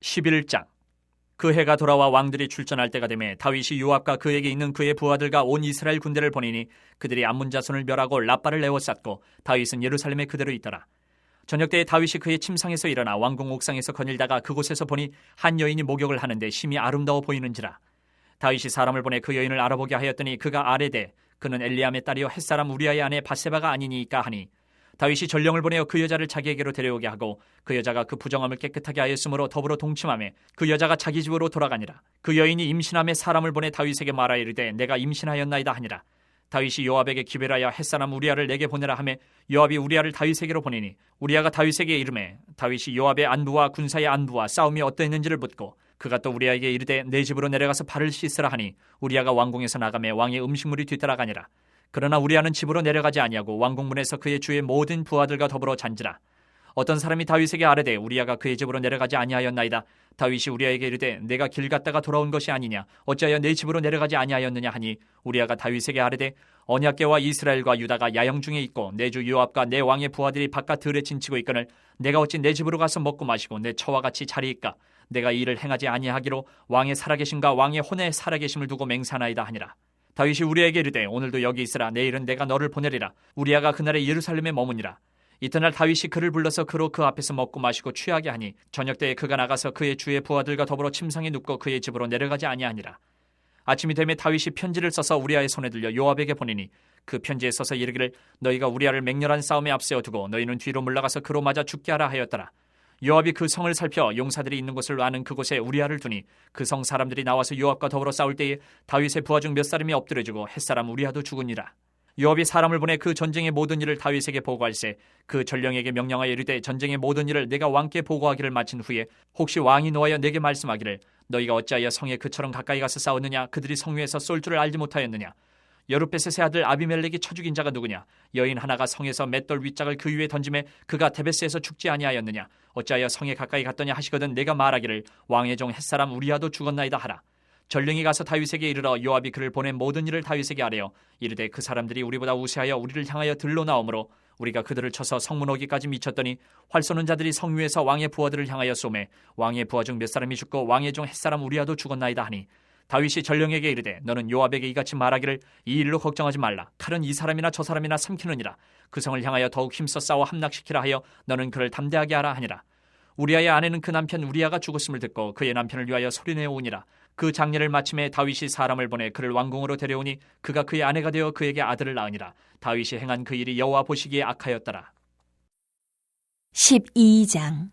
11장. 그 해가 돌아와 왕들이 출전할 때가 되매 다윗이 요압과 그에게 있는 그의 부하들과 온 이스라엘 군대를 보내니 그들이 암몬 자손을 멸하고 라빠를 에워쌌고 다윗은 예루살렘에 그대로 있더라. 저녁 때에 다윗이 그의 침상에서 일어나 왕궁 옥상에서 거닐다가 그곳에서 보니 한 여인이 목욕을 하는데 심히 아름다워 보이는지라. 다윗이 사람을 보내 그 여인을 알아보게 하였더니 그가 아뢰되 그는 엘리암의 딸이요 햇사람 우리아의 아내 밧세바가 아니니까 하니, 다윗이 전령을 보내어 그 여자를 자기에게로 데려오게 하고 그 여자가 그 부정함을 깨끗하게 하였으므로 더불어 동침하며 그 여자가 자기 집으로 돌아가니라. 그 여인이 임신함에 사람을 보내 다윗에게 말하여 이르되 내가 임신하였나이다 하니라. 다윗이 요압에게 기별하여 햇사람 우리아를 내게 보내라 하며 요압이 우리아를 다윗에게로 보내니 우리아가 다윗에게 이르매 다윗이 요압의 안부와 군사의 안부와 싸움이 어떠했는지를 묻고 그가 또 우리아에게 이르되 내 집으로 내려가서 발을 씻으라 하니 우리아가 왕궁에서 나가매 왕의 음식물이 뒤따라가니라. 그러나 우리아는 집으로 내려가지 아니하고 왕궁문에서 그의 주의 모든 부하들과 더불어 잔지라. 어떤 사람이 다윗에게 아뢰되 우리아가 그의 집으로 내려가지 아니하였나이다. 다윗이 우리아에게 이르되 내가 길 갔다가 돌아온 것이 아니냐 어찌하여 내 집으로 내려가지 아니하였느냐 하니 우리아가 다윗에게 아뢰되 언약궤와 이스라엘과 유다가 야영 중에 있고 내 주 요압과 내 왕의 부하들이 바깥 들에 진치고 있거늘 내가 어찌 내 집으로 가서 먹고 마시고 내 처와 같이 자리이까. 내가 이 일을 행하지 아니하기로 왕의 살아계심과 왕의 혼의 살아계심을 두고 맹세하나이다 하니라. 다윗이 우리아에게 이르되 오늘도 여기 있으라. 내일은 내가 너를 보내리라. 우리아가 그날에 예루살렘에 머무니라. 이튿날 다윗이 그를 불러서 그로 그 앞에서 먹고 마시고 취하게 하니 저녁 때에 그가 나가서 그의 주의 부하들과 더불어 침상에 눕고 그의 집으로 내려가지 아니하니라. 아침이 되매 다윗이 편지를 써서 우리아의 손에 들려 요압에게 보내니 그 편지에 써서 이르기를 너희가 우리아를 맹렬한 싸움에 앞세워 두고 너희는 뒤로 물러가서 그로 맞아 죽게 하라 하였더라. 요압이 그 성을 살펴 용사들이 있는 곳을 아는 그곳에 우리아를 두니 그 성 사람들이 나와서 요압과 더불어 싸울 때에 다윗의 부하 중 몇 사람이 엎드려지고 햇사람 우리아도 죽으니라. 요압이 사람을 보내 그 전쟁의 모든 일을 다윗에게 보고할세 그 전령에게 명령하여 이르되 전쟁의 모든 일을 내가 왕께 보고하기를 마친 후에 혹시 왕이 노하여 내게 말씀하기를 너희가 어찌하여 성에 그처럼 가까이 가서 싸웠느냐 그들이 성 위에서 쏠 줄을 알지 못하였느냐 여룻베셋의 아들 아비멜렉이 쳐 죽인 자가 누구냐 여인 하나가 성에서 맷돌 윗짝을 그 위에 던짐에 그가 데베스에서 죽지 아니하였느냐 어찌하여 성에 가까이 갔더냐 하시거든 내가 말하기를 왕의 종 햇사람 우리아도 죽었나이다 하라. 전령이 가서 다윗에게 이르러 요압이 그를 보낸 모든 일을 다윗에게 아뢰어 이르되 그 사람들이 우리보다 우세하여 우리를 향하여 들러 나오므로 우리가 그들을 쳐서 성문 어기까지 미쳤더니 활 쏘는 자들이 성 위에서 왕의 부하들을 향하여 쏘매 왕의 부하 중 몇 사람이 죽고 왕의 종 햇사람 우리아도 죽었나이다 하니 다윗이 전령에게 이르되 너는 요압에게 이같이 말하기를 이 일로 걱정하지 말라. 칼은 이 사람이나 저 사람이나 삼키느니라. 그 성을 향하여 더욱 힘써 싸워 함락시키라 하여 너는 그를 담대하게 하라 하니라. 우리아의 아내는 그 남편 우리아가 죽었음을 듣고 그의 남편을 위하여 소리내어 오니라. 그 장례를 마침에 다윗이 사람을 보내 그를 왕궁으로 데려오니 그가 그의 아내가 되어 그에게 아들을 낳으니라. 다윗이 행한 그 일이 여호와 보시기에 악하였더라. 12장.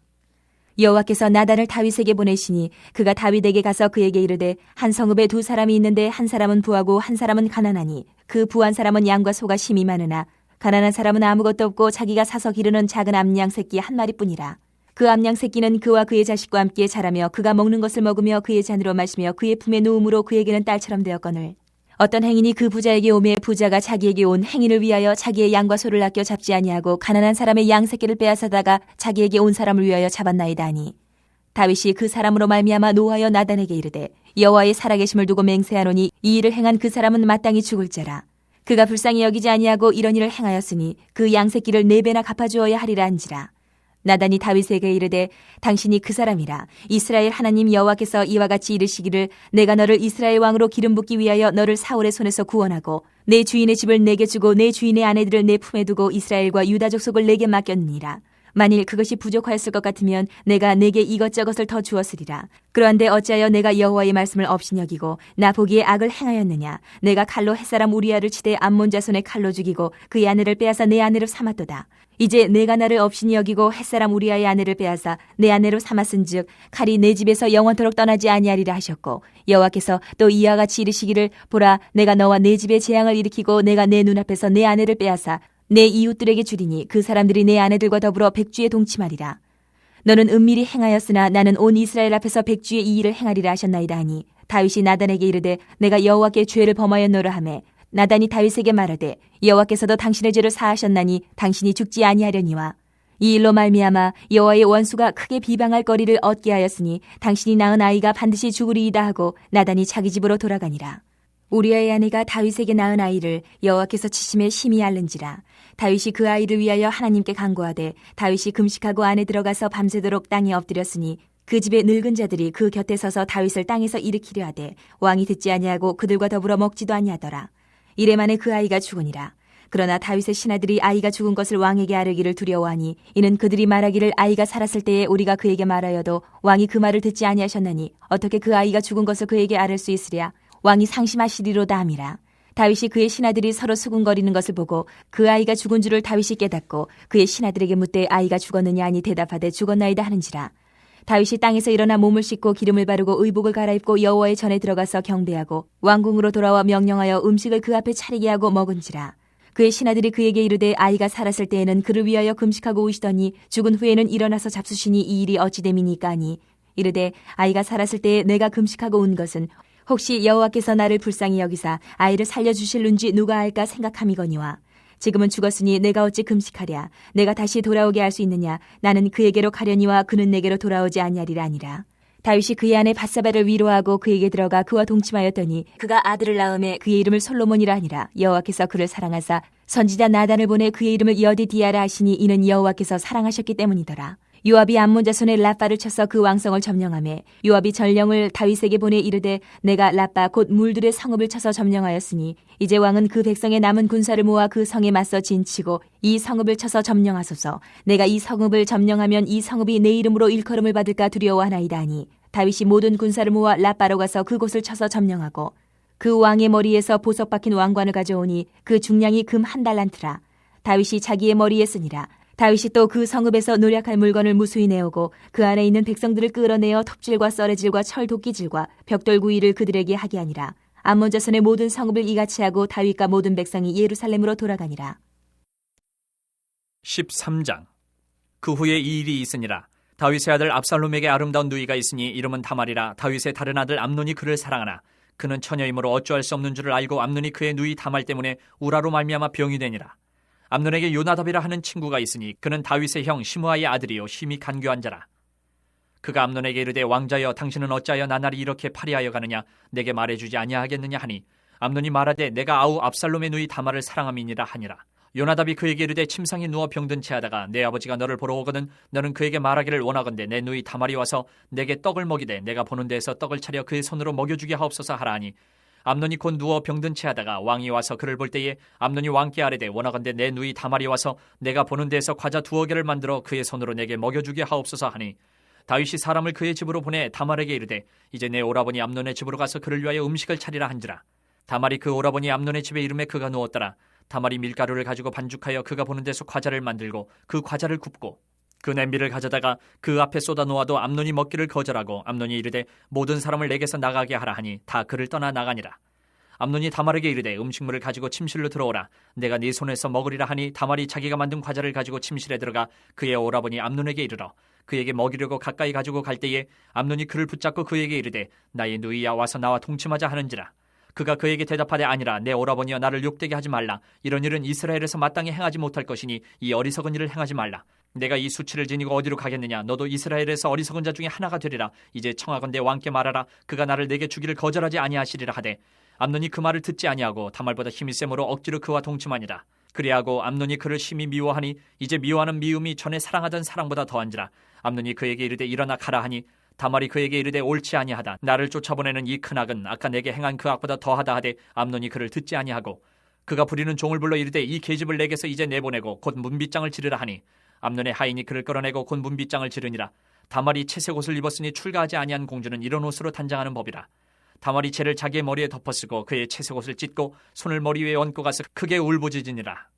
여호와께서 나단을 다윗에게 보내시니 그가 다윗에게 가서 그에게 이르되 한 성읍에 두 사람이 있는데 한 사람은 부하고 한 사람은 가난하니 그 부한 사람은 양과 소가 심히 많으나 가난한 사람은 아무것도 없고 자기가 사서 기르는 작은 암양 새끼 한 마리뿐이라. 그 암양 새끼는 그와 그의 자식과 함께 자라며 그가 먹는 것을 먹으며 그의 잔으로 마시며 그의 품에 누움으로 그에게는 딸처럼 되었거늘 어떤 행인이 그 부자에게 오매 부자가 자기에게 온 행인을 위하여 자기의 양과 소를 아껴 잡지 아니하고 가난한 사람의 양 새끼를 빼앗아다가 자기에게 온 사람을 위하여 잡았나이다 하니 다윗이 그 사람으로 말미암아 노하여 나단에게 이르되 여호와의 살아계심을 두고 맹세하노니 이 일을 행한 그 사람은 마땅히 죽을 자라. 그가 불쌍히 여기지 아니하고 이런 일을 행하였으니 그 양 새끼를 4배나 갚아주어야 하리라 한지라. 나단이 다윗에게 이르되 당신이 그 사람이라. 이스라엘 하나님 여호와께서 이와 같이 이르시기를 내가 너를 이스라엘 왕으로 기름 붓기 위하여 너를 사울의 손에서 구원하고 내 주인의 집을 내게 주고 내 주인의 아내들을 내 품에 두고 이스라엘과 유다 족속을 내게 맡겼느니라. 만일 그것이 부족하였을 것 같으면 내가 내게 이것저것을 더 주었으리라. 그런데 어찌하여 내가 여호와의 말씀을 업신여기고 나 보기에 악을 행하였느냐. 내가 칼로 햇사람 우리아를 치되 암몬 자손의 칼로 죽이고 그의 아내를 빼앗아 내 아내로 삼았도다. 이제 내가 나를 업신이 여기고 햇사람 우리아의 아내를 빼앗아 내 아내로 삼았은즉 칼이 내 집에서 영원토록 떠나지 아니하리라 하셨고 여호와께서 또 이와 같이 이르시기를 보라 내가 너와 내 집에 재앙을 일으키고 내가 내 눈앞에서 내 아내를 빼앗아 내 이웃들에게 주리니 그 사람들이 내 아내들과 더불어 백주에 동침하리라. 너는 은밀히 행하였으나 나는 온 이스라엘 앞에서 백주의 이 일을 행하리라 하셨나이다 하니 다윗이 나단에게 이르되 내가 여호와께 죄를 범하였노라 하매 나단이 다윗에게 말하되 여호와께서도 당신의 죄를 사하셨나니 당신이 죽지 아니하려니와 이 일로 말미암아 여호와의 원수가 크게 비방할 거리를 얻게 하였으니 당신이 낳은 아이가 반드시 죽으리이다 하고 나단이 자기 집으로 돌아가니라. 우리아의 아내가 다윗에게 낳은 아이를 여호와께서 치심에 심히 앓는지라. 다윗이 그 아이를 위하여 하나님께 간구하되 다윗이 금식하고 안에 들어가서 밤새도록 땅에 엎드렸으니 그 집의 늙은 자들이 그 곁에 서서 다윗을 땅에서 일으키려 하되 왕이 듣지 아니하고 그들과 더불어 먹지도 아니하더라. 이래 만에 그 아이가 죽으니라. 그러나 다윗의 신하들이 아이가 죽은 것을 왕에게 아뢰기를 두려워하니 이는 그들이 말하기를 아이가 살았을 때에 우리가 그에게 말하여도 왕이 그 말을 듣지 아니하셨나니 어떻게 그 아이가 죽은 것을 그에게 아뢰 수 있으랴. 왕이 상심하시리로다 함이라. 다윗이 그의 신하들이 서로 수군거리는 것을 보고 그 아이가 죽은 줄을 다윗이 깨닫고 그의 신하들에게 묻되 아이가 죽었느냐 하니 대답하되 죽었나이다 하는지라. 다윗이 땅에서 일어나 몸을 씻고 기름을 바르고 의복을 갈아입고 여호와의 전에 들어가서 경배하고 왕궁으로 돌아와 명령하여 음식을 그 앞에 차리게 하고 먹은지라. 그의 신하들이 그에게 이르되 아이가 살았을 때에는 그를 위하여 금식하고 오시더니 죽은 후에는 일어나서 잡수시니 이 일이 어찌 됨이니까 하니 이르되 아이가 살았을 때에 내가 금식하고 온 것은 혹시 여호와께서 나를 불쌍히 여기사 아이를 살려주실는지 누가 알까 생각함이거니와 지금은 죽었으니 내가 어찌 금식하랴. 내가 다시 돌아오게 할 수 있느냐. 나는 그에게로 가려니와 그는 내게로 돌아오지 아니하리라 아니라. 다윗이 그의 아내 밧세바를 위로하고 그에게 들어가 그와 동침하였더니 그가 아들을 낳음에 그의 이름을 솔로몬이라 하니라. 여호와께서 그를 사랑하사 선지자 나단을 보내 그의 이름을 여디디아라 하시니 이는 여호와께서 사랑하셨기 때문이더라. 요압이 암몬 자손의 라빠를 쳐서 그 왕성을 점령하매 요압이 전령을 다윗에게 보내 이르되 내가 라빠 곧 물들의 성읍을 쳐서 점령하였으니 이제 왕은 그 백성의 남은 군사를 모아 그 성에 맞서 진치고 이 성읍을 쳐서 점령하소서. 내가 이 성읍을 점령하면 이 성읍이 내 이름으로 일컬음을 받을까 두려워하나이다 하니 다윗이 모든 군사를 모아 라빠로 가서 그곳을 쳐서 점령하고 그 왕의 머리에서 보석 박힌 왕관을 가져오니 그 중량이 금 1달란트라. 다윗이 자기의 머리에 쓰니라. 다윗이 또 그 성읍에서 노략할 물건을 무수히 내오고 그 안에 있는 백성들을 끌어내어 톱질과 썰애질과 철 도끼질과 벽돌 구이를 그들에게 하게 하니라. 암몬 자손의 모든 성읍을 이같이 하고 다윗과 모든 백성이 예루살렘으로 돌아가니라. 13장. 그 후에 이 일이 있으니라. 다윗의 아들 압살롬에게 아름다운 누이가 있으니 이름은 다말이라. 다윗의 다른 아들 암논이 그를 사랑하나 그는 처녀이므로 어찌할 수 없는 줄을 알고 암논이 그의 누이 다말 때문에 우라로 말미암아 병이 되니라. 암논에게 요나답이라 하는 친구가 있으니 그는 다윗의 형 시므아의 아들이요 힘이 간교한 자라. 그가 암논에게 이르되 왕자여 당신은 어찌하여 나날이 이렇게 파리하여 가느냐. 내게 말해주지 아니하겠느냐 하니 암논이 말하되 내가 아우 압살롬의 누이 다말을 사랑함이니라 하니라. 요나답이 그에게 이르되 침상에 누워 병든 채 하다가 내 아버지가 너를 보러 오거든 너는 그에게 말하기를 원하건대 내 누이 다말이 와서 내게 떡을 먹이되 내가 보는 데에서 떡을 차려 그의 손으로 먹여주게 하옵소서 하라 하니 암논이 곧 누워 병든 채 하다가 왕이 와서 그를 볼 때에 암논이 왕께 아뢰되 원하건대 내 누이 다말이 와서 내가 보는 데에서 과자 2개를 만들어 그의 손으로 내게 먹여주게 하옵소서 하니 다윗이 사람을 그의 집으로 보내 다말에게 이르되 이제 내 오라버니 암논의 집으로 가서 그를 위하여 음식을 차리라 한지라. 다말이 그 오라버니 암논의 집에 이름에 그가 누웠더라. 다말이 밀가루를 가지고 반죽하여 그가 보는 데서 과자를 만들고 그 과자를 굽고 그 냄비를 가져다가 그 앞에 쏟아 놓아도 암논이 먹기를 거절하고 암논이 이르되 모든 사람을 내게서 나가게 하라 하니 다 그를 떠나 나가니라. 암논이 다말에게 이르되 음식물을 가지고 침실로 들어오라. 내가 네 손에서 먹으리라 하니 다말이 자기가 만든 과자를 가지고 침실에 들어가 그의 오라버니 암논에게 이르러 그에게 먹이려고 가까이 가지고 갈 때에 암논이 그를 붙잡고 그에게 이르되 나의 누이야 와서 나와 동침하자 하는지라. 그가 그에게 대답하되 아니라 내 오라버니여 나를 욕되게 하지 말라. 이런 일은 이스라엘에서 마땅히 행하지 못할 것이니 이 어리석은 일을 행하지 말라. 내가 이 수치를 지니고 어디로 가겠느냐. 너도 이스라엘에서 어리석은 자 중에 하나가 되리라. 이제 청하건대 왕께 말하라. 그가 나를 내게 주기를 거절하지 아니하시리라 하되 암논이 그 말을 듣지 아니하고 다말보다 힘이 세므로 억지로 그와 동침하니라. 그리하고 암논이 그를 심히 미워하니 이제 미워하는 미움이 전에 사랑하던 사랑보다 더한지라. 암논이 그에게 이르되 일어나 가라 하니 다말이 그에게 이르되 옳지 아니하다. 나를 쫓아보내는 이 큰 악은 아까 내게 행한 그 악보다 더하다 하되 암논이 그를 듣지 아니하고 그가 부리는 종을 불러 이르되 이 계집을 내게서 이제 내보내고 곧 문빗장을 지르라 하니 암논의 하인이 그를 끌어내고 곧 문빗장을 지르니라. 다말이 채색 옷을 입었으니 출가하지 아니한 공주는 이런 옷으로 단장하는 법이라. 다말이 채를 자기의 머리에 덮어쓰고 그의 채색 옷을 찢고 손을 머리 위에 얹고 가서 크게 울부짖으니라.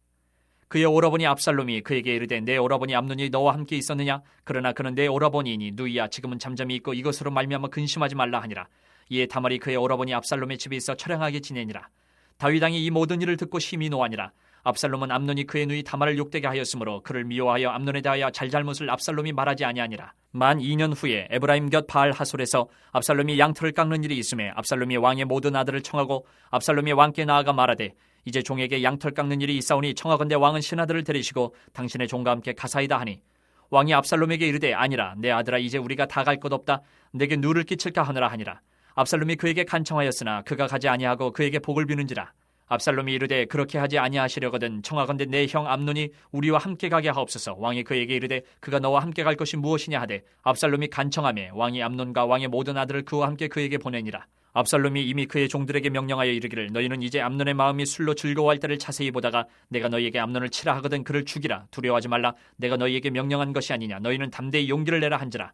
그의 오라버니 압살롬이 그에게 이르되 내 오라버니 암논이 너와 함께 있었느냐. 그러나 그는 내 오라버니이니 누이야 지금은 잠잠히 있고 이것으로 말미암아 근심하지 말라 하니라. 이에 다말이 그의 오라버니 압살롬의 집에 있어 처량하게 지내니라. 다윗 왕이 이 모든 일을 듣고 심히 노하니라. 압살롬은 암논이 그의 누이 다말을 욕되게 하였으므로 그를 미워하여 암논에 대하여 잘잘못을 압살롬이 말하지 아니하니라. 만 2년 후에 에브라임 곁 바알 하솔에서 압살롬이 양털을 깎는 일이 있음에 압살롬이 왕의 모든 아들을 청하고 압살롬이 왕께 나아가 말하되 이제 종에게 양털 깎는 일이 있사오니 청하건대 왕은 신하들을 데리시고 당신의 종과 함께 가사이다 하니 왕이 압살롬에게 이르되 아니라 내 아들아 이제 우리가 다 갈 것 없다. 내게 누를 끼칠까 하느라 하니라. 압살롬이 그에게 간청하였으나 그가 가지 아니하고 그에게 복을 비는지라. 압살롬이 이르되 그렇게 하지 아니하시려거든 청하건대 내 형 암논이 우리와 함께 가게 하옵소서. 왕이 그에게 이르되 그가 너와 함께 갈 것이 무엇이냐 하되 압살롬이 간청하매 왕이 암논과 왕의 모든 아들을 그와 함께 그에게 보내니라. 압살롬이 이미 그의 종들에게 명령하여 이르기를 너희는 이제 암논의 마음이 술로 즐거워할 때를 자세히 보다가 내가 너희에게 암논을 치라 하거든 그를 죽이라. 두려워하지 말라. 내가 너희에게 명령한 것이 아니냐. 너희는 담대히 용기를 내라 한지라.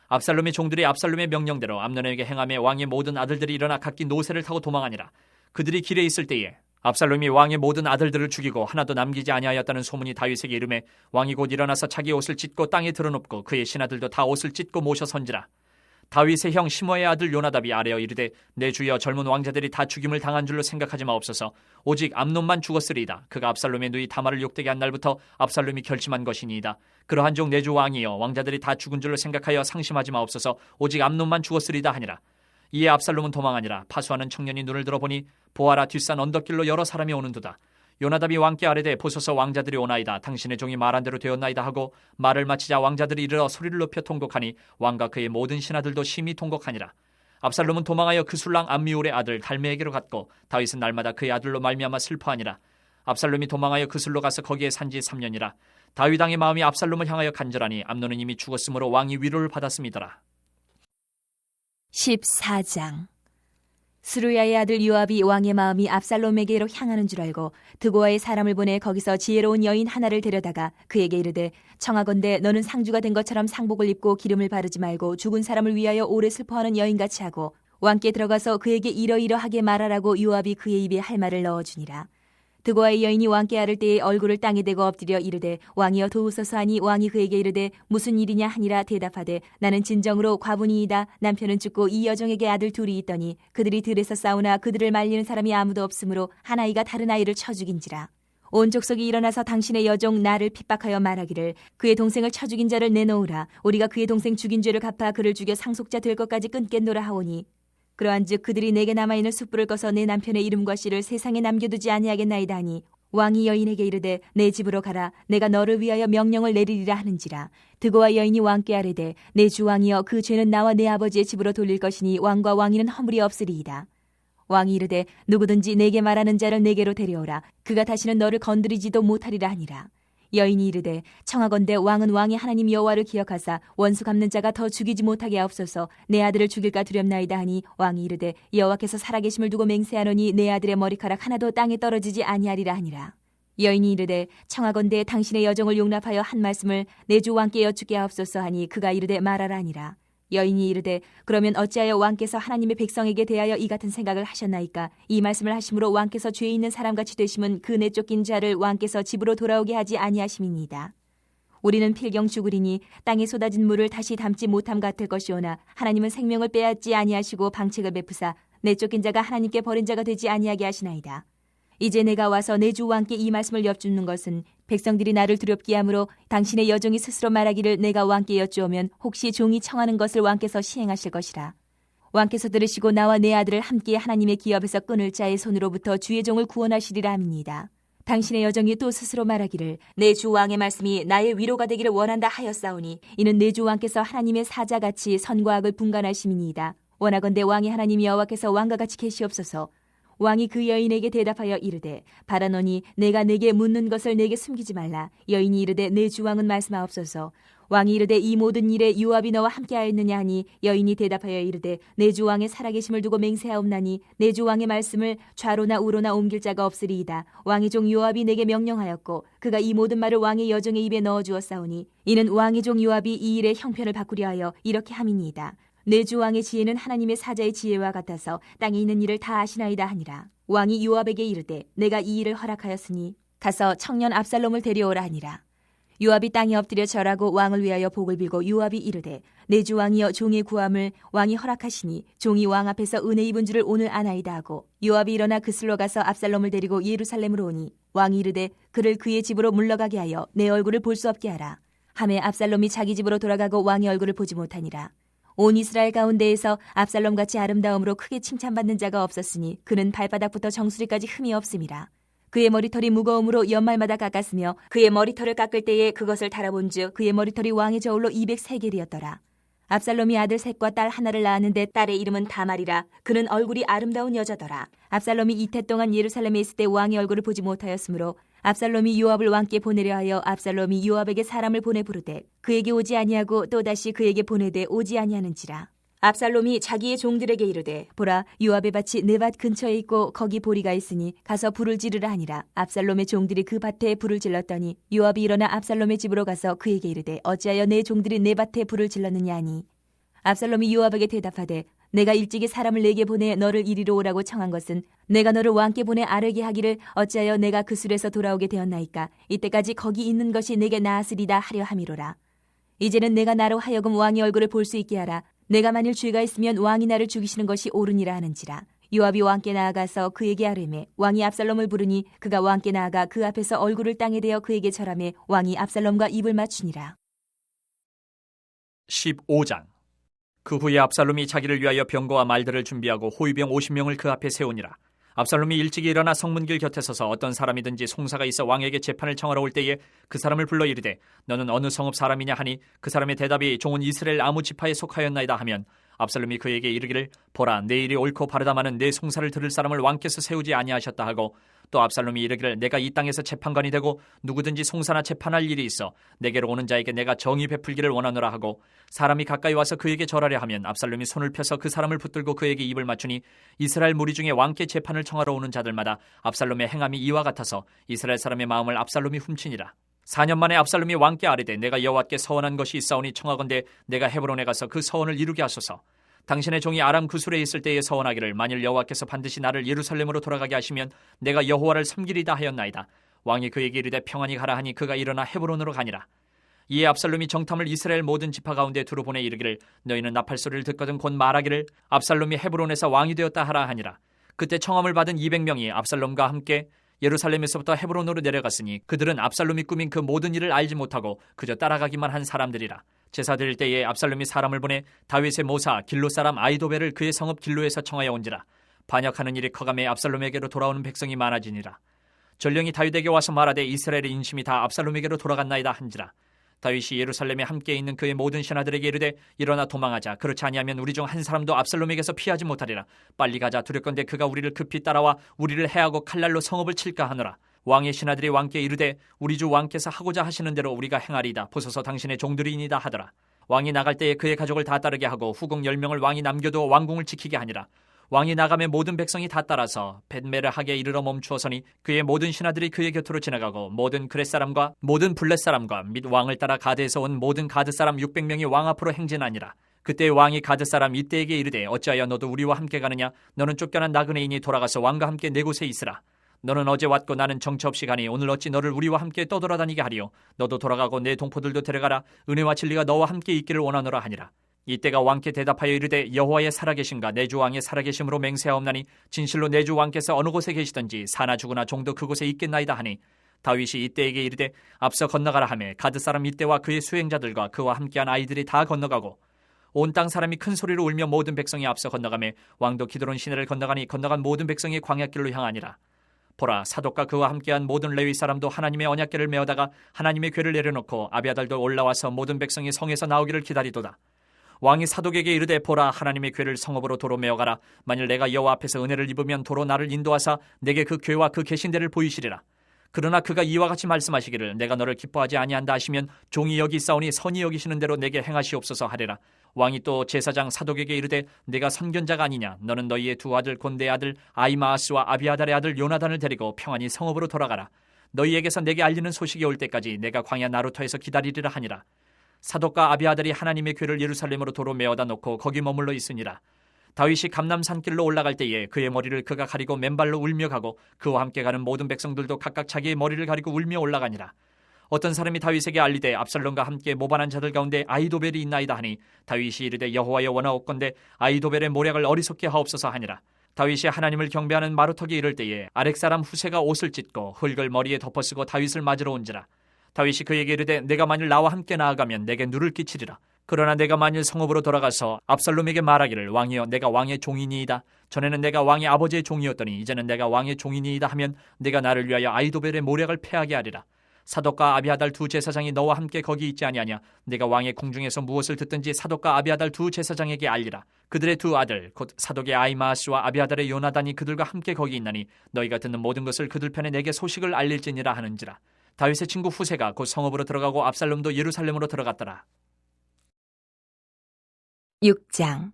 압살롬의 종들이 압살롬의 명령대로 암논에게 행하매 왕의 모든 아들들이 일어나 각기 노새를 타고 도망하니라. 그들이 길에 있을 때에 압살롬이 왕의 모든 아들들을 죽이고 하나도 남기지 아니하였다는 소문이 다윗에게 이르매 왕이 곧 일어나서 자기 옷을 찢고 땅에 드러눕고 그의 신하들도 다 옷을 찢고 모셔 선지라. 다윗의 형 시므아의 아들 요나답이 아뢰어 이르되 내 주여 젊은 왕자들이 다 죽임을 당한 줄로 생각하지 마옵소서. 오직 암논만 죽었으리이다. 그가 압살롬의 누이 다말을 욕되게 한 날부터 압살롬이 결심한 것이니이다. 그러한 종 내 주 왕이여 왕자들이 다 죽은 줄로 생각하여 상심하지 마옵소서. 오직 암논만 죽었으리이다 하니라. 이에 압살롬은 도망하니라. 파수하는 청년이 눈을 들어보니 보아라 뒷산 언덕길로 여러 사람이 오는도다. 요나답이 왕께 아뢰되 보소서 왕자들이 오나이다. 당신의 종이 말한 대로 되었나이다 하고 말을 마치자 왕자들이 이르러 소리를 높여 통곡하니 왕과 그의 모든 신하들도 심히 통곡하니라. 압살롬은 도망하여 그 술랑 암미울의 아들 달메에게로 갔고 다윗은 날마다 그의 아들로 말미암아 슬퍼하니라. 압살롬이 도망하여 그 술로 가서 거기에 산지 3년이라. 다윗 왕의 마음이 압살롬을 향하여 간절하니 암논은 이미 죽었으므로 왕이 위로를 받았음이더라. 14장. 스루야의 아들 요압이 왕의 마음이 압살롬에게로 향하는 줄 알고 드고아의 사람을 보내 거기서 지혜로운 여인 하나를 데려다가 그에게 이르되 청하건대 너는 상주가 된 것처럼 상복을 입고 기름을 바르지 말고 죽은 사람을 위하여 오래 슬퍼하는 여인같이 하고 왕께 들어가서 그에게 이러이러하게 말하라고 요압이 그의 입에 할 말을 넣어주니라. 드고아의 여인이 왕께 아를 때에 얼굴을 땅에 대고 엎드려 이르되 왕이여 도우소서 하니 왕이 그에게 이르되 무슨 일이냐 하니라. 대답하되 나는 진정으로 과부니이다. 남편은 죽고 이 여종에게 아들 둘이 있더니 그들이 들에서 싸우나 그들을 말리는 사람이 아무도 없으므로 한 아이가 다른 아이를 쳐 죽인지라. 온 족속이 일어나서 당신의 여종 나를 핍박하여 말하기를 그의 동생을 쳐 죽인 자를 내놓으라. 우리가 그의 동생 죽인 죄를 갚아 그를 죽여 상속자 될 것까지 끊겠노라 하오니 그러한즉 그들이 내게 남아있는 숯불을 꺼서 내 남편의 이름과 씨를 세상에 남겨두지 아니하겠나이다 하니 왕이 여인에게 이르되 내 집으로 가라. 내가 너를 위하여 명령을 내리리라 하는지라. 드고와 여인이 왕께 아뢰되 내 주 왕이여 그 죄는 나와 내 아버지의 집으로 돌릴 것이니 왕과 왕위는 허물이 없으리이다. 왕이 이르되 누구든지 내게 말하는 자를 내게로 데려오라. 그가 다시는 너를 건드리지도 못하리라 하니라. 여인이 이르되 청하건대 왕은 왕의 하나님 여호와를 기억하사 원수 갚는 자가 더 죽이지 못하게 하옵소서. 내 아들을 죽일까 두렵나이다 하니 왕이 이르되 여호와께서 살아계심을 두고 맹세하노니 내 아들의 머리카락 하나도 땅에 떨어지지 아니하리라 하니라. 여인이 이르되 청하건대 당신의 여종을 용납하여 한 말씀을 내 주 왕께 여쭙게 하옵소서 하니 그가 이르되 말하라 하니라. 여인이 이르되 그러면 어찌하여 왕께서 하나님의 백성에게 대하여 이 같은 생각을 하셨나이까? 이 말씀을 하심으로 왕께서 죄 있는 사람같이 되심은 그 내쫓긴 자를 왕께서 집으로 돌아오게 하지 아니하심이니이다. 우리는 필경 죽으리니 땅에 쏟아진 물을 다시 담지 못함 같을 것이오나 하나님은 생명을 빼앗지 아니하시고 방책을 베푸사 내쫓긴 자가 하나님께 버린 자가 되지 아니하게 하시나이다. 이제 내가 와서 내 주 왕께 이 말씀을 여쭙는 것은 백성들이 나를 두렵게 하므로 당신의 여종이 스스로 말하기를 내가 왕께 여쭈오면 혹시 종이 청하는 것을 왕께서 시행하실 것이라. 왕께서 들으시고 나와 내 아들을 함께 하나님의 기업에서 끊을 자의 손으로부터 주의 종을 구원하시리라 함이니이다. 당신의 여종이 또 스스로 말하기를 내 주 왕의 말씀이 나의 위로가 되기를 원한다 하였사오니 이는 내 주 왕께서 하나님의 사자같이 선과 악을 분간하심이니이다. 원하건대 왕의 하나님 여호와께서 왕과 같이 계시옵소서. 왕이 그 여인에게 대답하여 이르되 바라노니 내가 내게 묻는 것을 내게 숨기지 말라. 여인이 이르되 내 주 왕은 말씀하옵소서. 왕이 이르되 이 모든 일에 요압이 너와 함께하였느냐 하니 여인이 대답하여 이르되 내 주 왕의 살아계심을 두고 맹세하옵나니 내 주 왕의 말씀을 좌로나 우로나 옮길 자가 없으리이다. 왕의 종 요압이 내게 명령하였고 그가 이 모든 말을 왕의 여종의 입에 넣어주었사오니 이는 왕의 종 요압이 이 일의 형편을 바꾸려 하여 이렇게 함이니이다. 내 주 왕의 지혜는 하나님의 사자의 지혜와 같아서 땅에 있는 일을 다 아시나이다 하니라. 왕이 요압에게 이르되 내가 이 일을 허락하였으니 가서 청년 압살롬을 데려오라 하니라. 요압이 땅에 엎드려 절하고 왕을 위하여 복을 빌고 요압이 이르되 내 주 왕이여 종의 구함을 왕이 허락하시니 종이 왕 앞에서 은혜 입은 줄을 오늘 아나이다 하고 요압이 일어나 그슬로 가서 압살롬을 데리고 예루살렘으로 오니 왕이 이르되 그를 그의 집으로 물러가게 하여 내 얼굴을 볼 수 없게 하라. 하매 압살롬이 자기 집으로 돌아가고 왕의 얼굴을 보지 못하니라. 온 이스라엘 가운데에서 압살롬같이 아름다움으로 크게 칭찬받는 자가 없었으니 그는 발바닥부터 정수리까지 흠이 없음이라. 그의 머리털이 무거움으로 연말마다 깎았으며 그의 머리털을 깎을 때에 그것을 달아본즉 그의 머리털이 왕의 저울로 200세겔이었더라. 압살롬이 아들 셋과 딸 하나를 낳았는데 딸의 이름은 다말이라. 그는 얼굴이 아름다운 여자더라. 압살롬이 이태 동안 예루살렘에 있을 때 왕의 얼굴을 보지 못하였으므로 압살롬이 요압을 왕께 보내려 하여 압살롬이 요압에게 사람을 보내 부르되 그에게 오지 아니하고 또다시 그에게 보내되 오지 아니하는지라. 압살롬이 자기의 종들에게 이르되 보라, 요압의 밭이 내 밭 근처에 있고 거기 보리가 있으니 가서 불을 지르라 하니라. 압살롬의 종들이 그 밭에 불을 질렀더니 요압이 일어나 압살롬의 집으로 가서 그에게 이르되 어찌하여 내 종들이 내 밭에 불을 질렀느냐 하니 압살롬이 요압에게 대답하되 내가 일찍이 사람을 내게 보내 너를 이리로 오라고 청한 것은 내가 너를 왕께 보내 아뢰게 하기를 어찌하여 내가 그 술에서 돌아오게 되었나이까. 이때까지 거기 있는 것이 내게 나았으리다 하려 함이로라. 이제는 내가 나로 하여금 왕의 얼굴을 볼 수 있게 하라. 내가 만일 죄가 있으면 왕이 나를 죽이시는 것이 옳으니라 하는지라. 요압이 왕께 나아가서 그에게 아뢰매 왕이 압살롬을 부르니 그가 왕께 나아가 그 앞에서 얼굴을 땅에 대어 그에게 절하매 왕이 압살롬과 입을 맞추니라. 15장. 그 후에 압살롬이 자기를 위하여 병거와 말들을 준비하고 호위병 50명을 그 앞에 세우니라. 압살롬이 일찍이 일어나 성문길 곁에 서서 어떤 사람이든지 송사가 있어 왕에게 재판을 청하러 올 때에 그 사람을 불러 이르되 너는 어느 성읍 사람이냐 하니 그 사람의 대답이 종은 이스라엘 아무 지파에 속하였나이다 하면 압살롬이 그에게 이르기를 보라, 내 일이 옳고 바르다마는 내 송사를 들을 사람을 왕께서 세우지 아니하셨다 하고 또 압살롬이 이르기를 내가 이 땅에서 재판관이 되고 누구든지 송사나 재판할 일이 있어 내게로 오는 자에게 내가 정의 베풀기를 원하노라 하고 사람이 가까이 와서 그에게 절하려 하면 압살롬이 손을 펴서 그 사람을 붙들고 그에게 입을 맞추니 이스라엘 무리 중에 왕께 재판을 청하러 오는 자들마다 압살롬의 행함이 이와 같아서 이스라엘 사람의 마음을 압살롬이 훔치니라. 4년 만에 압살롬이 왕께 아뢰되 내가 여호와께 서원한 것이 있사오니 청하건대 내가 헤브론에 가서 그 서원을 이루게 하소서. 당신의 종이 아람 구술에 있을 때에 서원하기를 만일 여호와께서 반드시 나를 예루살렘으로 돌아가게 하시면 내가 여호와를 섬기리다 하였나이다. 왕이 그에게 이르되 평안히 가라 하니 그가 일어나 헤브론으로 가니라. 이에 압살롬이 정탐을 이스라엘 모든 지파 가운데 두루 보내 이르기를 너희는 나팔 소리를 듣거든 곧 말하기를 압살롬이 헤브론에서 왕이 되었다 하라 하니라. 그때 청함을 받은 200명이 압살롬과 함께 예루살렘에서부터 헤브론으로 내려갔으니 그들은 압살롬이 꾸민 그 모든 일을 알지 못하고 그저 따라가기만 한 사람들이라. 제사 드릴 때에 압살롬이 사람을 보내 다윗의 모사 길로 사람 아이도벨을 그의 성읍 길로에서 청하여 온지라. 반역하는 일이 커감해 압살롬에게로 돌아오는 백성이 많아지니라. 전령이 다윗에게 와서 말하되 이스라엘의 인심이 다 압살롬에게로 돌아갔나이다 한지라. 다윗이 예루살렘에 함께 있는 그의 모든 신하들에게 이르되 일어나 도망하자. 그렇지 아니하면 우리 중 한 사람도 압살롬에게서 피하지 못하리라. 빨리 가자. 두렵건대 그가 우리를 급히 따라와 우리를 해하고 칼날로 성읍을 칠까 하노라. 왕의 신하들이 왕께 이르되 우리 주 왕께서 하고자 하시는 대로 우리가 행하리이다. 보소서 당신의 종들이니이다 하더라. 왕이 나갈 때에 그의 가족을 다 따르게 하고 후궁 10명을 왕이 남겨두어 왕궁을 지키게 하니라. 왕이 나가매 모든 백성이 다 따라서 벳메르하게 이르러 멈추어서니 그의 모든 신하들이 그의 곁으로 지나가고 모든 그렛 사람과 모든 블렛 사람과 및 왕을 따라 가드에서 온 모든 가드 사람 600명이 왕 앞으로 행진하니라. 그때 왕이 가드 사람 이때에게 이르되 어찌하여 너도 우리와 함께 가느냐? 너는 쫓겨난 나그네이니 돌아가서 왕과 함께 내 곳에 있으라. 너는 어제 왔고 나는 정처 없이 가니 오늘 어찌 너를 우리와 함께 떠돌아다니게 하리요? 너도 돌아가고 내 동포들도 데려가라. 은혜와 진리가 너와 함께 있기를 원하노라 하니라. 이때가 왕께 대답하여 이르되 여호와의 살아계신가 내 주 왕의 살아계심으로 맹세하옵나니 진실로 내 주 왕께서 어느 곳에 계시든지 사나 죽으나 종도 그곳에 있겠나이다 하니 다윗이 이때에게 이르되 앞서 건너가라 하매 가드 사람 이때와 그의 수행자들과 그와 함께한 아이들이 다 건너가고 온 땅 사람이 큰 소리로 울며 모든 백성이 앞서 건너가매 왕도 기드론 시내를 건너가니 건너간 모든 백성이 광야길로 향하니라. 보라, 사독과 그와 함께한 모든 레위 사람도 하나님의 언약궤를 메어다가 하나님의 궤를 내려놓고 아비아달도 올라와서 모든 백성이 성에서 나오기를 기다리도다. 왕이 사독에게 이르되 보라, 하나님의 궤를 성읍으로 도로 메어가라. 만일 내가 여호와 앞에서 은혜를 입으면 도로 나를 인도하사 내게 그 궤와 그 계신대를 보이시리라. 그러나 그가 이와 같이 말씀하시기를 내가 너를 기뻐하지 아니한다 하시면 종이 여기 있사오니 선이 여기시는 대로 내게 행하시옵소서 하리라. 왕이 또 제사장 사독에게 이르되 내가 선견자가 아니냐? 너는 너희의 두 아들 곧 내 아들 아히마아스와 아비아달의 아들 요나단을 데리고 평안히 성읍으로 돌아가라. 너희에게서 내게 알리는 소식이 올 때까지 내가 광야 나루터에서 기다리리라 하니라. 사독과 아비아달이 하나님의 궤를 예루살렘으로 도로 메어다 놓고 거기 머물러 있으니라. 다윗이 감람 산길로 올라갈 때에 그의 머리를 그가 가리고 맨발로 울며 가고 그와 함께 가는 모든 백성들도 각각 자기의 머리를 가리고 울며 올라가니라. 어떤 사람이 다윗에게 알리되 압살롬과 함께 모반한 자들 가운데 아히도벨이 있나이다 하니 다윗이 이르되 여호와여 원하옵건대 아히도벨의 모략을 어리석게 하옵소서 하니라. 다윗이 하나님을 경배하는 마루턱에 이를 때에 아렉 사람 후세가 옷을 찢고 흙을 머리에 덮어쓰고 다윗을 맞으러 온지라. 다윗이 그에게 이르되 내가 만일 나와 함께 나아가면 내게 누를 끼치리라. 그러나 내가 만일 성읍으로 돌아가서 압살롬에게 말하기를 왕이여 내가 왕의 종이니이다. 전에는 내가 왕의 아버지의 종이었더니 이제는 내가 왕의 종이니이다 하면 내가 나를 위하여 아히도벨의 모략을 패하게 하리라. 사독과 아비아달 두 제사장이 너와 함께 거기 있지 아니하냐. 내가 왕의 궁중에서 무엇을 듣든지 사독과 아비아달 두 제사장에게 알리라. 그들의 두 아들 곧 사독의 아히마아스와 아비아달의 요나단이 그들과 함께 거기 있나니 너희가 듣는 모든 것을 그들 편에 내게 소식을 알릴지니라 하는지라. 다윗의 친구 후세가 곧 성읍으로 들어가고 압살롬도 예루살렘으로 들어갔더라. 6장.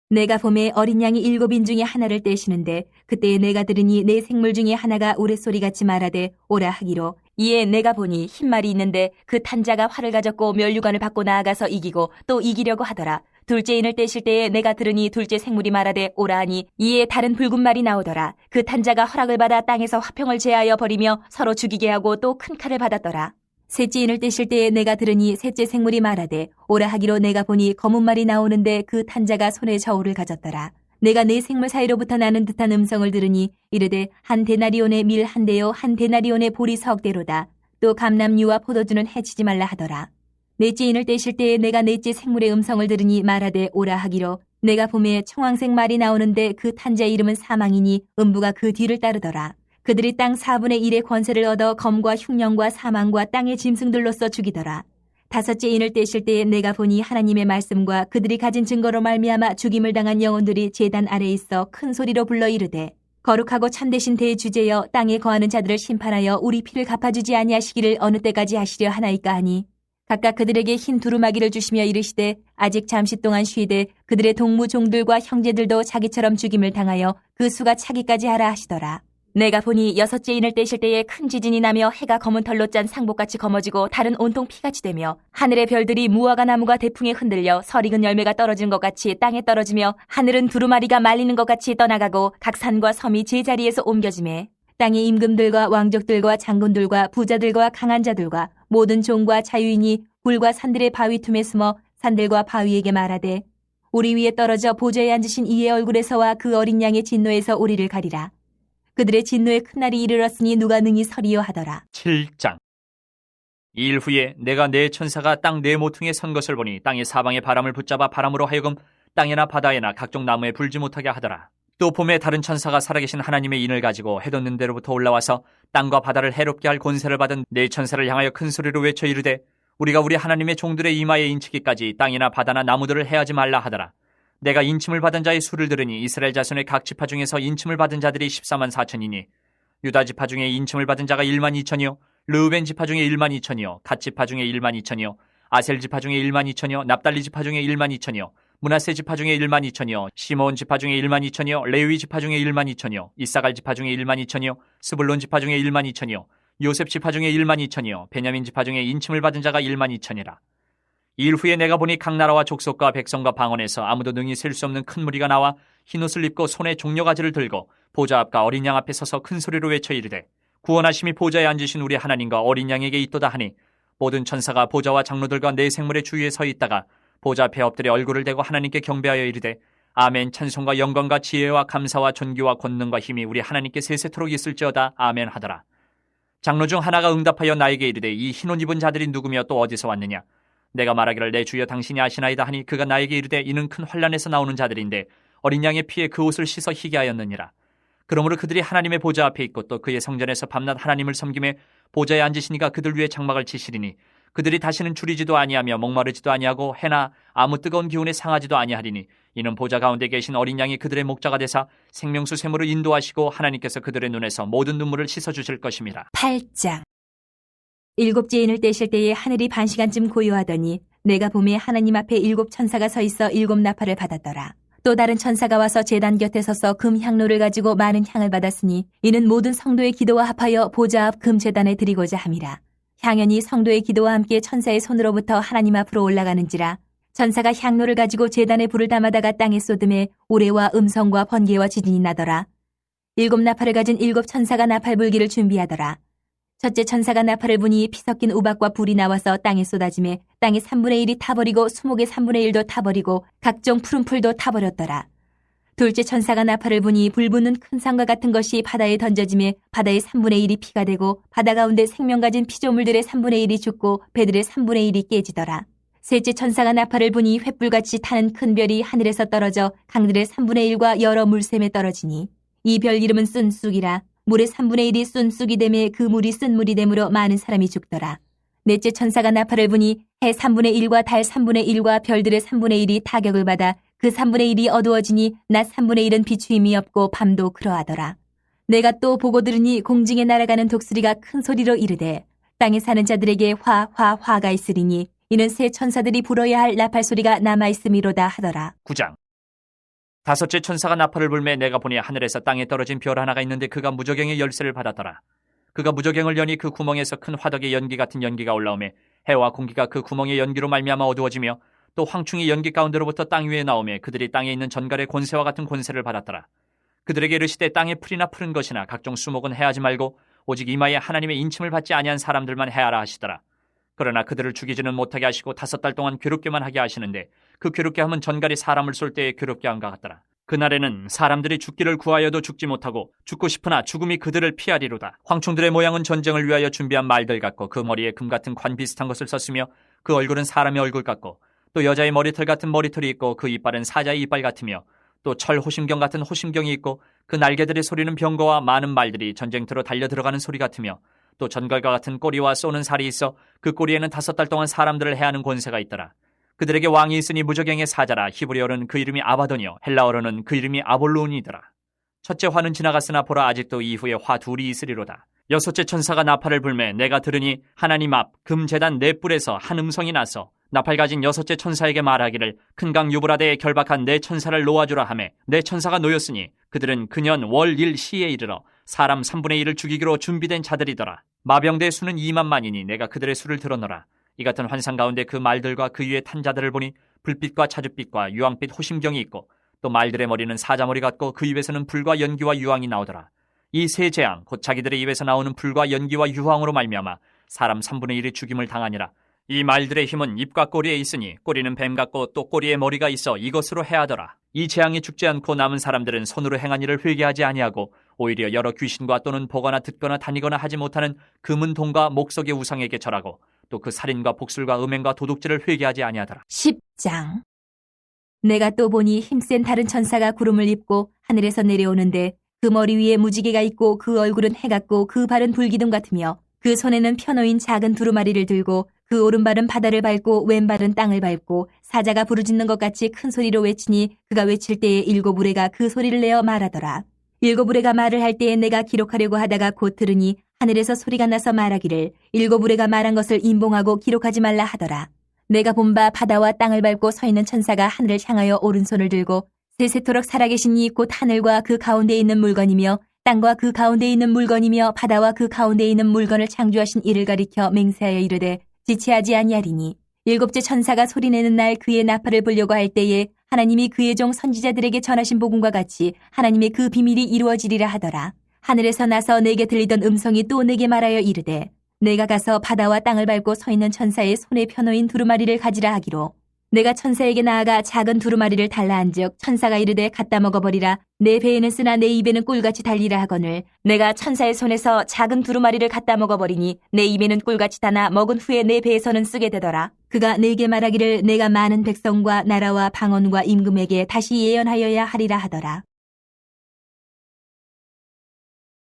내가 봄에 어린 양이 7인 중에 하나를 떼시는데 그때에 내가 들으니 내 생물 중에 하나가 우레소리같이 말하되 오라 하기로 이에 내가 보니 흰 말이 있는데 그 탄자가 활을 가졌고 면류관을 받고 나아가서 이기고 또 이기려고 하더라. 둘째 인을 떼실 때에 내가 들으니 둘째 생물이 말하되 오라 하니 이에 다른 붉은 말이 나오더라. 그 탄자가 허락을 받아 땅에서 화평을 제하여 버리며 서로 죽이게 하고 또 큰 칼을 받았더라. 셋째 인을 떼실 때에 내가 들으니 셋째 생물이 말하되 오라 하기로 내가 보니 검은 말이 나오는데 그 탄자가 손에 저울을 가졌더라. 내가 네 생물 사이로부터 나는 듯한 음성을 들으니 이르되 한 데나리온의 밀 한 대요 한 데나리온의 보리 석 대로다. 또 감람류와 포도주는 해치지 말라 하더라. 넷째 인을 떼실 때에 내가 넷째 생물의 음성을 들으니 말하되 오라 하기로 내가 봄에 청황색 말이 나오는데 그 탄자의 이름은 사망이니 음부가 그 뒤를 따르더라. 그들이 땅 4분의 1의 권세를 얻어 검과 흉령과 사망과 땅의 짐승들로서 죽이더라. 다섯째 인을 떼실 때에 내가 보니 하나님의 말씀과 그들이 가진 증거로 말미암아 죽임을 당한 영혼들이 제단 아래에 있어 큰 소리로 불러 이르되 거룩하고 참되신 대주제여 땅에 거하는 자들을 심판하여 우리 피를 갚아주지 아니하시기를 어느 때까지 하시려 하나이까 하니 각각 그들에게 흰 두루마기를 주시며 이르시되 아직 잠시 동안 쉬되 그들의 동무 종들과 형제들도 자기처럼 죽임을 당하여 그 수가 차기까지 하라 하시더라. 내가 보니 여섯째 인을 떼실 때에 큰 지진이 나며 해가 검은 털로 짠 상복같이 검어지고 달은 온통 피같이 되며 하늘의 별들이 무화과 나무가 대풍에 흔들려 설익은 열매가 떨어진 것 같이 땅에 떨어지며 하늘은 두루마리가 말리는 것 같이 떠나가고 각 산과 섬이 제자리에서 옮겨지매 땅의 임금들과 왕족들과 장군들과 부자들과 강한 자들과 모든 종과 자유인이 굴과 산들의 바위 틈에 숨어 산들과 바위에게 말하되 우리 위에 떨어져 보좌에 앉으신 이의 얼굴에서와 그 어린 양의 진노에서 우리를 가리라. 그들의 진노의 큰 날이 이르렀으니 누가 능히 서리요 하더라. 7장. 이 일 후에 내가 네 천사가 땅 네 모퉁이에 선 것을 보니 땅의 사방에 바람을 붙잡아 바람으로 하여금 땅에나 바다에나 각종 나무에 불지 못하게 하더라. 또 봄에 다른 천사가 살아계신 하나님의 인을 가지고 해돋는 데로부터 올라와서 땅과 바다를 해롭게 할 권세를 받은 네 천사를 향하여 큰 소리로 외쳐 이르되 우리가 우리 하나님의 종들의 이마에 인치기까지 땅이나 바다나 나무들을 해하지 말라 하더라. 내가 인침을 받은 자의 수를 들으니 이스라엘 자손의 각 지파 중에서 인침을 받은 자들이 14만 4천이니 유다 지파 중에 인침을 받은 자가 1만 2천이요 르우벤 지파 중에 1만 2천이요 갓 지파 중에 1만 2천이요 아셀 지파 중에 1만 2천이요 납달리 지파 중에 1만 2천이요 므낫세 지파 중에 1만 2천이요 시므온 지파 중에 1만 2천이요 레위 지파 중에 1만 2천이요 이사갈 지파 중에 1만 2천이요 스불론 지파 중에 1만 2천이요 요셉 지파 중에 1만 2천이요 베냐민 지파 중에 인침을 받은 자가 1만 2천이라. 이 일 후에 내가 보니 각 나라와 족속과 백성과 방언에서 아무도 능히 셀 수 없는 큰 무리가 나와 흰옷을 입고 손에 종려가지를 들고 보좌 앞과 어린 양 앞에 서서 큰 소리로 외쳐 이르되 구원하심이 보좌에 앉으신 우리 하나님과 어린 양에게 있도다 하니 모든 천사가 보좌와 장로들과 네 생물의 주위에 서 있다가 보좌 앞에 엎드려 얼굴을 대고 하나님께 경배하여 이르되 아멘. 찬송과 영광과 지혜와 감사와 존귀와 권능과 힘이 우리 하나님께 세세토록 있을지어다. 아멘 하더라. 장로 중 하나가 응답하여 나에게 이르되 이 흰옷 입은 자들이 누구며 또 어디서 왔느냐. 내가 말하기를 내 주여 당신이 아시나이다 하니 그가 나에게 이르되 이는 큰 환란에서 나오는 자들인데 어린 양의 피에 그 옷을 씻어 희게 하였느니라. 그러므로 그들이 하나님의 보좌 앞에 있고 또 그의 성전에서 밤낮 하나님을 섬김에 보좌에 앉으시니가 그들 위에 장막을 치시리니 그들이 다시는 줄이지도 아니하며 목마르지도 아니하고 해나 아무 뜨거운 기운에 상하지도 아니하리니 이는 보좌 가운데 계신 어린 양이 그들의 목자가 되사 생명수 샘으로 인도하시고 하나님께서 그들의 눈에서 모든 눈물을 씻어주실 것임이라. 8장. 일곱째 인을 떼실 때에 하늘이 반시간쯤 고요하더니 내가 봄에 하나님 앞에 7 천사가 서 있어 7 나팔을 받았더라. 또 다른 천사가 와서 제단 곁에 서서 금 향로를 가지고 많은 향을 받았으니 이는 모든 성도의 기도와 합하여 보좌 앞 금 제단에 드리고자 함이라. 향연이 성도의 기도와 함께 천사의 손으로부터 하나님 앞으로 올라가는지라. 천사가 향로를 가지고 제단에 불을 담아다가 땅에 쏟음에 우레와 음성과 번개와 지진이 나더라. 7 나팔을 가진 7 천사가 나팔 불기를 준비하더라. 첫째 천사가 나팔을 부니 피 섞인 우박과 불이 나와서 땅에 쏟아지매 땅의 3분의 1이 타버리고 수목의 3분의 1도 타버리고 각종 푸른 풀도 타버렸더라. 둘째 천사가 나팔을 부니 불 붙는 큰 산과 같은 것이 바다에 던져지매 바다의 3분의 1이 피가 되고 바다 가운데 생명 가진 피조물들의 3분의 1이 죽고 배들의 3분의 1이 깨지더라. 셋째 천사가 나팔을 부니 횃불같이 타는 큰 별이 하늘에서 떨어져 강들의 3분의 1과 여러 물샘에 떨어지니 이 별 이름은 쓴쑥이라. 물의 3분의 1이 쏜 쑥이 되매 그 물이 쓴 물이 되므로 많은 사람이 죽더라. 넷째 천사가 나팔을 부니 해 3분의 1과 달 3분의 1과 별들의 3분의 1이 타격을 받아 그 3분의 1이 어두워지니 낮 3분의 1은 비추임이 없고 밤도 그러하더라. 내가 또 보고 들으니 공중에 날아가는 독수리가 큰 소리로 이르되 땅에 사는 자들에게 화가 있으리니 이는 새 천사들이 불어야 할 나팔 소리가 남아있음이로다 하더라. 9장. 다섯째 천사가 나팔을 불매 내가 보니 하늘에서 땅에 떨어진 별 하나가 있는데 그가 무저갱의 열쇠를 받았더라. 그가 무저갱을 여니 그 구멍에서 큰 화덕의 연기 같은 연기가 올라오매 해와 공기가 그 구멍의 연기로 말미암아 어두워지며 또 황충이 연기 가운데로부터 땅 위에 나오매 그들이 땅에 있는 전갈의 권세와 같은 권세를 받았더라. 그들에게 이르시되 땅에 풀이나 푸른 것이나 각종 수목은 해하지 말고 오직 이마에 하나님의 인침을 받지 아니한 사람들만 해하라 하시더라. 그러나 그들을 죽이지는 못하게 하시고 5달 동안 괴롭게만 하게 하시는데 그 괴롭게 함은 전갈이 사람을 쏠 때에 괴롭게 함과 같더라. 그날에는 사람들이 죽기를 구하여도 죽지 못하고 죽고 싶으나 죽음이 그들을 피하리로다. 황충들의 모양은 전쟁을 위하여 준비한 말들 같고 그 머리에 금 같은 관 비슷한 것을 썼으며 그 얼굴은 사람의 얼굴 같고 또 여자의 머리털 같은 머리털이 있고 그 이빨은 사자의 이빨 같으며 또 철 호심경 같은 호심경이 있고 그 날개들의 소리는 병거와 많은 말들이 전쟁터로 달려 들어가는 소리 같으며 또 전갈과 같은 꼬리와 쏘는 살이 있어 그 꼬리에는 5달 동안 사람들을 해하는 권세가 있더라. 그들에게 왕이 있으니 무저갱의 사자라. 히브리어로는 그 이름이 아바돈이요 헬라어로는 그 이름이 아볼론이더라. 첫째 화는 지나갔으나 보라 아직도 이후에 화 둘이 있으리로다. 여섯째 천사가 나팔을 불매 내가 들으니 하나님 앞 금제단 네 뿔에서 한 음성이 나서 나팔 가진 여섯째 천사에게 말하기를 큰 강 유브라데에 결박한 네 천사를 놓아주라 하매 네 천사가 놓였으니 그들은 그년 월 일 시에 이르러 사람 3분의 1을 죽이기로 준비된 자들이더라. 마병대의 수는 2만만이니 내가 그들의 수를 들어노라. 이 같은 환상 가운데 그 말들과 그 위에 탄 자들을 보니 불빛과 자줏빛과 유황빛 호심경이 있고 또 말들의 머리는 사자머리 같고 그 입에서는 불과 연기와 유황이 나오더라. 이 세 재앙 곧 자기들의 입에서 나오는 불과 연기와 유황으로 말미암아 사람 3분의 1이 죽임을 당하니라. 이 말들의 힘은 입과 꼬리에 있으니 꼬리는 뱀 같고 또 꼬리에 머리가 있어 이것으로 해하더라. 이 재앙이 죽지 않고 남은 사람들은 손으로 행한 일을 회개하지 아니하고 오히려 여러 귀신과 또는 보거나 듣거나 다니거나 하지 못하는 금은 동과 목석의 우상에게 절하고 또 그 살인과 복술과 음행과 도둑질을 회개하지 아니하더라. 10장. 내가 또 보니 힘센 다른 천사가 구름을 입고 하늘에서 내려오는데 그 머리 위에 무지개가 있고 그 얼굴은 해 같고 그 발은 불기둥 같으며 그 손에는 펴놓인 작은 두루마리를 들고 그 오른발은 바다를 밟고 왼발은 땅을 밟고 사자가 부르짖는 것 같이 큰 소리로 외치니 그가 외칠 때에 7 우레가 그 소리를 내어 말하더라. 7 우레가 말을 할 때에 내가 기록하려고 하다가 곧 들으니 하늘에서 소리가 나서 말하기를 7 우레가 말한 것을 인봉하고 기록하지 말라 하더라. 내가 본 바 바다와 땅을 밟고 서 있는 천사가 하늘을 향하여 오른손을 들고 세세토록 살아계신 이 곧 하늘과 그 가운데에 있는 물건이며 땅과 그 가운데에 있는 물건이며 바다와 그 가운데에 있는 물건을 창조하신 이를 가리켜 맹세하여 이르되 지체하지 아니하리니 7째 천사가 소리내는 날 그의 나팔을 불려고 할 때에 하나님이 그의 종 선지자들에게 전하신 복음과 같이 하나님의 그 비밀이 이루어지리라 하더라. 하늘에서 나서 내게 들리던 음성이 또 내게 말하여 이르되 내가 가서 바다와 땅을 밟고 서 있는 천사의 손에 펴놓인 두루마리를 가지라 하기로 내가 천사에게 나아가 작은 두루마리를 달라 한즉 천사가 이르되 갖다 먹어버리라. 내 배에는 쓰나 내 입에는 꿀같이 달리라 하거늘 내가 천사의 손에서 작은 두루마리를 갖다 먹어버리니 내 입에는 꿀같이 다나 먹은 후에 내 배에서는 쓰게 되더라. 그가 내게 말하기를 내가 많은 백성과 나라와 방언과 임금에게 다시 예언하여야 하리라 하더라.